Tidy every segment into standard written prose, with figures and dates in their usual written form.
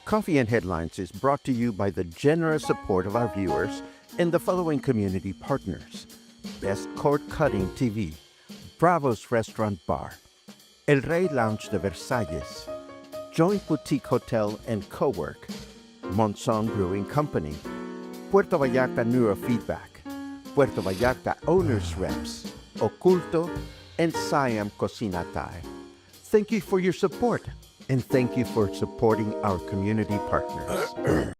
Coffee and Headlines is brought to you by the generous support of our viewers and the following community partners: Best Cord Cutting TV, Bravo's Restaurant Bar, El Rey Lounge de Versalles, Joint Boutique Hotel and Cowork, Monson Brewing Company, Puerto Vallarta Neurofeedback, Puerto Vallarta Owners Reps, Oculto, and Siam Cocina Thai. Thank you for your support, and thank you for supporting our community partners.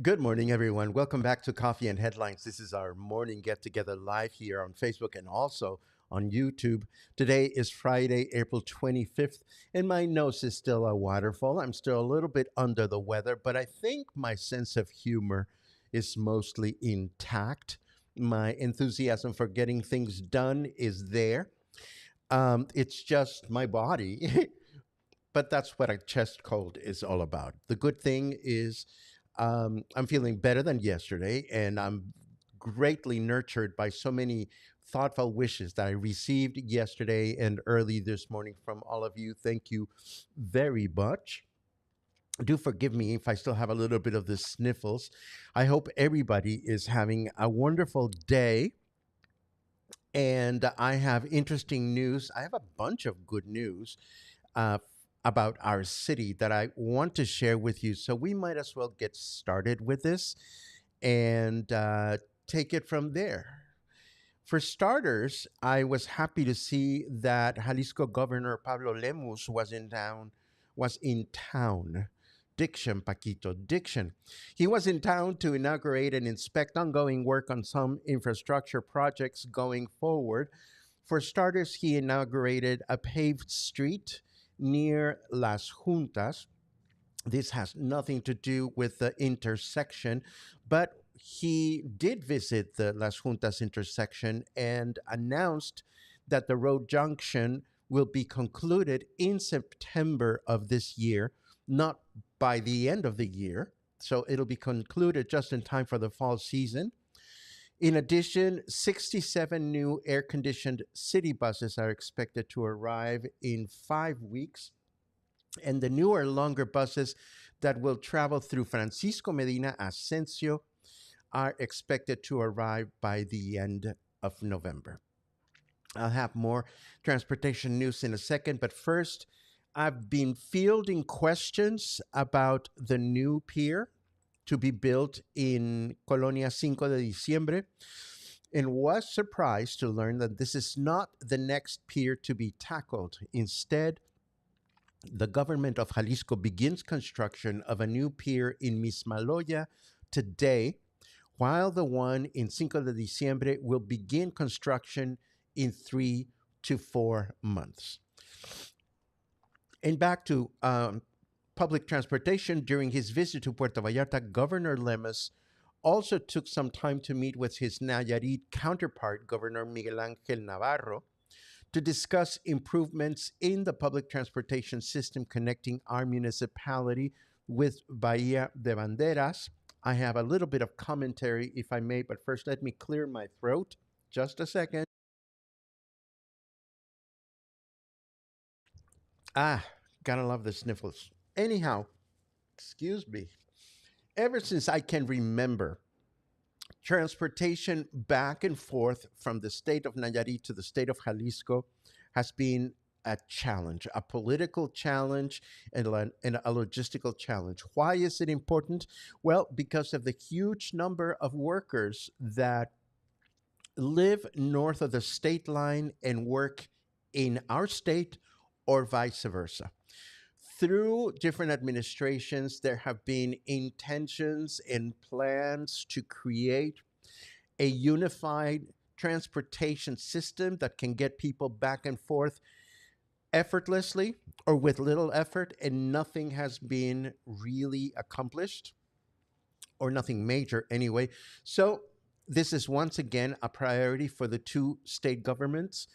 Good morning, everyone. Welcome back to Coffee and Headlines. This is our morning get-together live here on Facebook and also on YouTube. Today is Friday, April 25th, and my nose is still a waterfall. I'm still a little bit under the weather, but I think my sense of humor is mostly intact. My enthusiasm for getting things done is there. It's just my body, but that's what a chest cold is all about. The good thing is I'm feeling better than yesterday, and I'm greatly nurtured by so many thoughtful wishes that I received yesterday and early this morning from all of you. Thank you very much. Do forgive me if I still have a little bit of the sniffles. I hope everybody is having a wonderful day. And I have interesting news. I have a bunch of good news about our city that I want to share with you. So we might as well get started with this and take it from there. For starters, I was happy to see that Jalisco Governor Pablo Lemus was in town. Diction, Paquito, diction. He was in town to inaugurate and inspect ongoing work on some infrastructure projects going forward. For starters, he inaugurated a paved street near Las Juntas. This has nothing to do with the intersection, but he did visit the Las Juntas intersection and announced that the road junction will be concluded in September of this year, not by the end of the year. So it'll be concluded just in time for the fall season. In addition, 67 new air-conditioned city buses are expected to arrive in 5 weeks. And the newer, longer buses that will travel through Francisco Medina Asensio are expected to arrive by the end of November. I'll have more transportation news in a second, but first, I've been fielding questions about the new pier to be built in Colonia Cinco de Diciembre, and was surprised to learn that this is not the next pier to be tackled. Instead, the government of Jalisco begins construction of a new pier in Mismaloya today, while the one in Cinco de Diciembre will begin construction in 3 to 4 months. And back to public transportation. During his visit to Puerto Vallarta, Governor Lemus also took some time to meet with his Nayarit counterpart, Governor Miguel Ángel Navarro, to discuss improvements in the public transportation system connecting our municipality with Bahía de Banderas. I have a little bit of commentary, if I may, but first let me clear my throat. Just a second. Gotta love the sniffles. Anyhow, excuse me. Ever since I can remember, transportation back and forth from the state of Nayarit to the state of Jalisco has been a challenge, a political challenge, and a logistical challenge. Why is it important? Well, because of the huge number of workers that live north of the state line and work in our state or vice versa. Through different administrations, there have been intentions and plans to create a unified transportation system that can get people back and forth effortlessly or with little effort, and nothing has been really accomplished, or nothing major anyway. So This is once again a priority for the two state governments.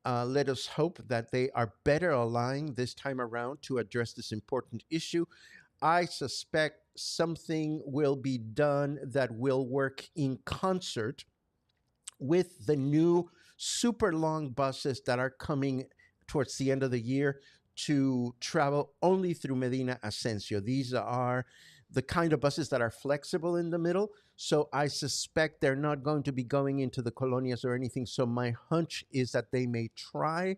Let us hope that they are better aligned this time around to address this important issue. I suspect something will be done that will work in concert with the new super long buses that are coming towards the end of the year to travel only through Medina Ascencio. These are the kind of buses that are flexible in the middle. So I suspect they're not going to be going into the colonias or anything. So my hunch is that they may try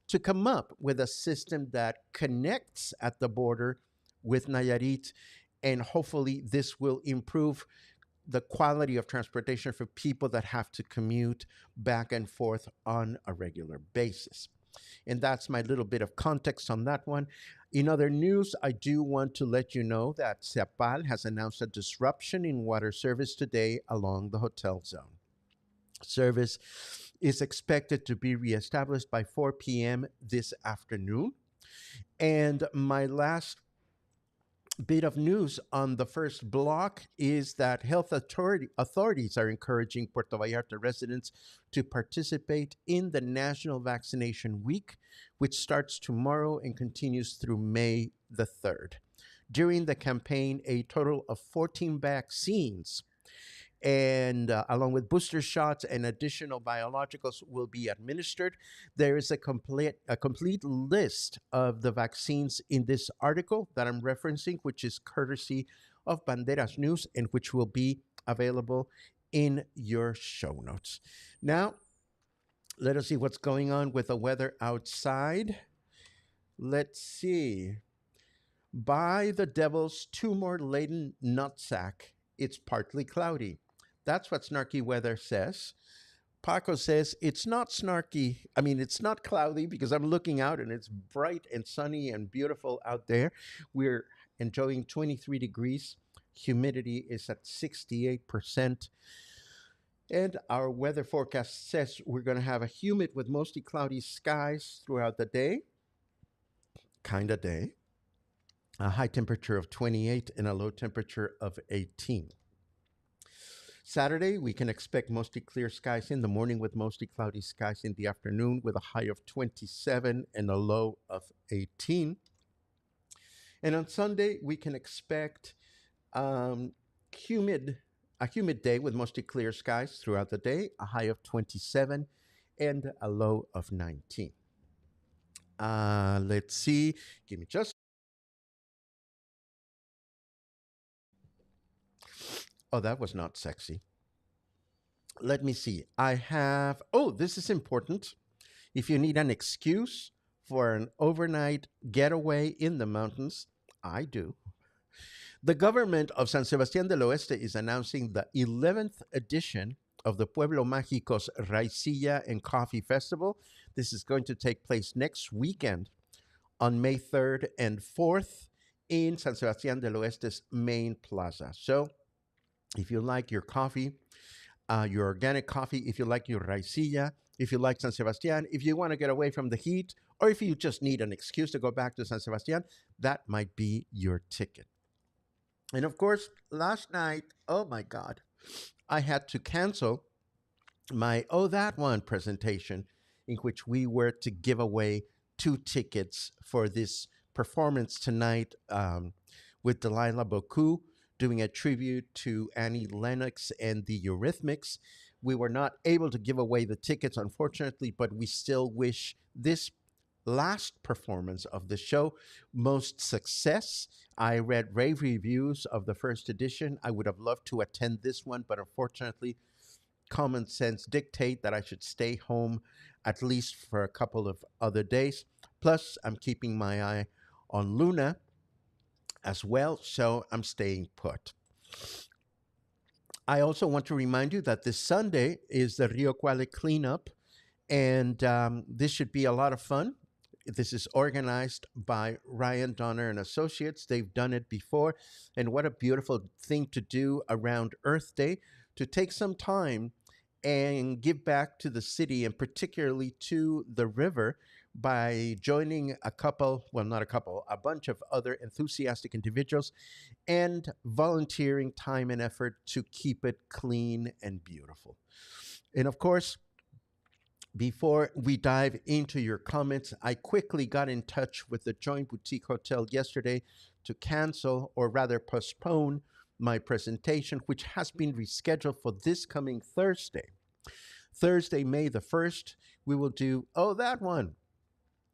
to come up with a system that connects at the border with Nayarit. And hopefully this will improve the quality of transportation for people that have to commute back and forth on a regular basis. And that's my little bit of context on that one. In other news, I do want to let you know that SEAPAL has announced a disruption in water service today along the hotel zone. Service is expected to be reestablished by 4 p.m. this afternoon. And my last bit of news on the first block is that authorities are encouraging Puerto Vallarta residents to participate in the National Vaccination Week, which starts tomorrow and continues through May the 3rd. During the campaign, a total of 14 vaccines and along with booster shots and additional biologicals will be administered. There is a complete list of the vaccines in this article that I'm referencing, which is courtesy of Banderas News and which will be available in your show notes. Now, let us see what's going on with the weather outside. Let's see. By the devil's tumor laden nutsack, it's partly cloudy. That's what Snarky Weather says. Paco says it's not snarky. I mean, it's not cloudy because I'm looking out and it's bright and sunny and beautiful out there. We're enjoying 23 degrees. Humidity is at 68%. And our weather forecast says we're going to have a humid with mostly cloudy skies throughout the day. Kind of day. A high temperature of 28 and a low temperature of 18. Saturday, we can expect mostly clear skies in the morning with mostly cloudy skies in the afternoon with a high of 27 and a low of 18. And on Sunday, we can expect a humid day with mostly clear skies throughout the day, a high of 27 and a low of 19. Let's see. Give me just. Oh, that was not sexy. Let me see. I have, this is important. If you need an excuse for an overnight getaway in the mountains, I do. The government of San Sebastián del Oeste is announcing the 11th edition of the Pueblo Mágico's Raicilla and Coffee Festival. This is going to take place next weekend on May 3rd and 4th in San Sebastián del Oeste's main plaza. So if you like your coffee, your organic coffee, if you like your raicilla, if you like San Sebastián, if you want to get away from the heat, or if you just need an excuse to go back to San Sebastián, that might be your ticket. And of course, last night, oh my God, I had to cancel my Oh That One presentation in which we were to give away 2 tickets for this performance tonight with Delilah Boku, doing a tribute to Annie Lennox and the Eurythmics. We were not able to give away the tickets, unfortunately, but we still wish this last performance of the show most success. I read rave reviews of the first edition. I would have loved to attend this one, but unfortunately, common sense dictate that I should stay home at least for a couple of other days. Plus, I'm keeping my eye on Luna as well, so I'm staying put. I also want to remind you that this Sunday is the Rio Cuale cleanup, and this should be a lot of fun. This is organized by Ryan Donner and Associates. They've done it before, and what a beautiful thing to do around Earth Day, to take some time and give back to the city and particularly to the river by joining a couple, well, not a couple, a bunch of other enthusiastic individuals and volunteering time and effort to keep it clean and beautiful. And of course, before we dive into your comments, I quickly got in touch with the Joint Boutique Hotel yesterday to cancel, or rather postpone, my presentation, which has been rescheduled for this coming Thursday. Thursday, May the 1st, we will do, oh, that one,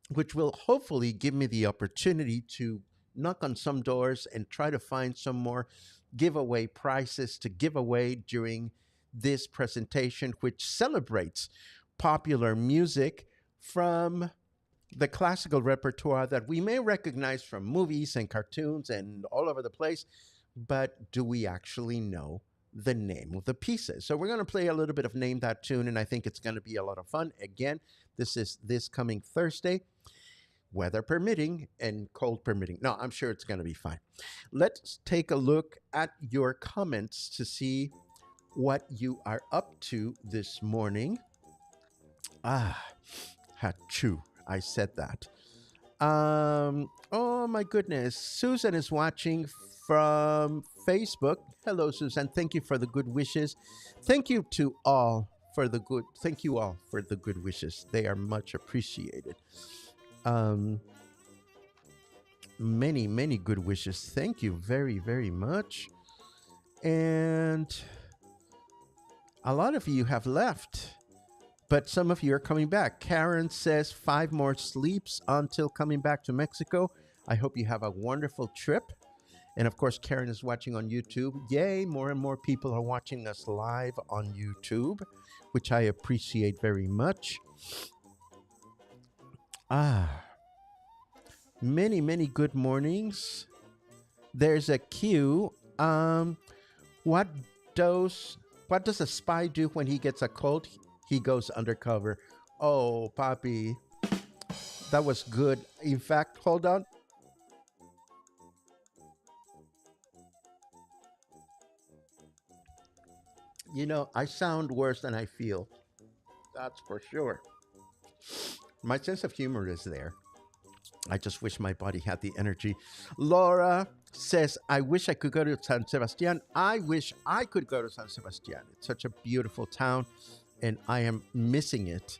which will hopefully give me the opportunity to knock on some doors and try to find some more giveaway prizes to give away during this presentation, which celebrates popular music from the classical repertoire that we may recognize from movies and cartoons and all over the place, but do we actually know the name of the pieces? So we're going to play a little bit of Name That Tune, and I think it's going to be a lot of fun. Again, this is this coming Thursday, weather permitting and cold permitting. No, I'm sure it's going to be fine. Let's take a look at your comments to see what you are up to this morning. Achoo. I said that. Oh my goodness. Susan is watching from Facebook. Hello, Susan. Thank you for the good wishes. Thank you all for the good wishes. They are much appreciated. Many, many good wishes. Thank you very, very much. And a lot of you have left, but some of you are coming back. Karen says 5 more sleeps until coming back to Mexico. I hope you have a wonderful trip. And of course, Karen is watching on YouTube. Yay, more and more people are watching us live on YouTube, which I appreciate very much. Many, many good mornings. There's a cue. What does a spy do when he gets a cold? He goes undercover. Oh, Papi. That was good. In fact, hold on. You know, I sound worse than I feel. That's for sure. My sense of humor is there. I just wish my body had the energy. Laura says, I wish I could go to San Sebastian. I wish I could go to San Sebastian. It's such a beautiful town, and I am missing it.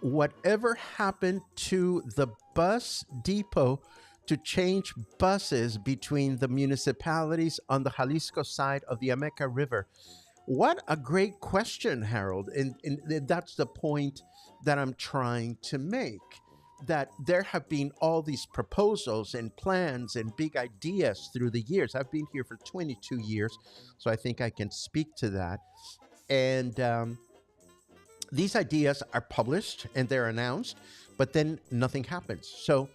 Whatever happened to the bus depot to change buses between the municipalities on the Jalisco side of the Ameca River? What a great question, Harold. And that's the point that I'm trying to make, that there have been all these proposals and plans and big ideas through the years. I've been here for 22 years, so I think I can speak to that. And these ideas are published and they're announced, but then nothing happens. So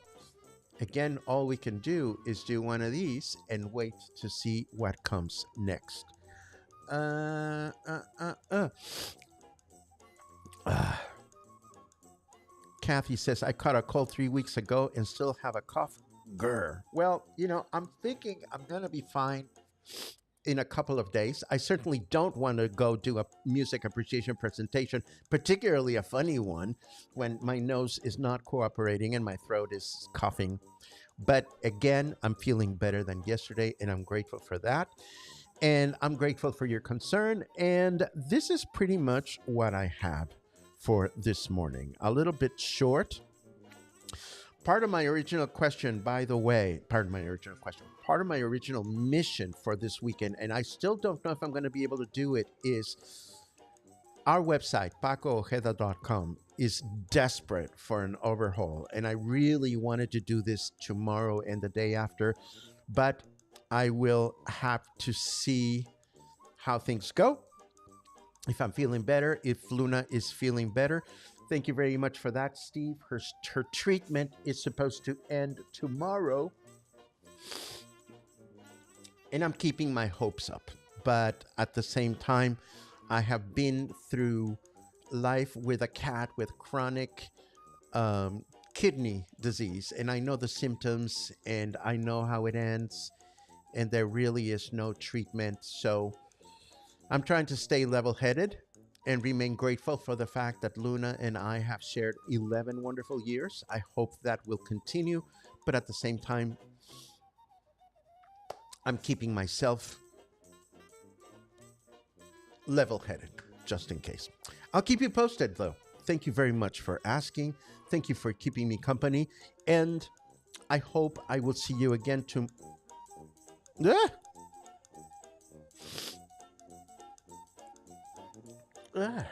again, all we can do is do one of these and wait to see what comes next. Kathy says, I caught a cold 3 weeks ago and still have a cough. Grr. Well, you know, I'm thinking I'm going to be fine in a couple of days. I certainly don't want to go do a music appreciation presentation, particularly a funny one, when my nose is not cooperating and my throat is coughing. But again, I'm feeling better than yesterday, and I'm grateful for that. And I'm grateful for your concern. And this is pretty much what I have for this morning. A little bit short. Part of my original question, by the way, part of my original mission for this weekend, and I still don't know if I'm going to be able to do it, is our website, pacoojeda.com, is desperate for an overhaul. And I really wanted to do this tomorrow and the day after, but I will have to see how things go. If I'm feeling better, if Luna is feeling better. Thank you very much for that, Steve. Her treatment is supposed to end tomorrow. And I'm keeping my hopes up. But at the same time, I have been through life with a cat with chronic kidney disease. And I know the symptoms and I know how it ends. And there really is no treatment. So I'm trying to stay level-headed. and remain grateful for the fact that Luna and I have shared 11 wonderful years. I hope that will continue, but at the same time, I'm keeping myself level headed just in case. I'll keep you posted though. Thank you very much for asking. Thank you for keeping me company. And I hope I will see you again to. Ah! Ah.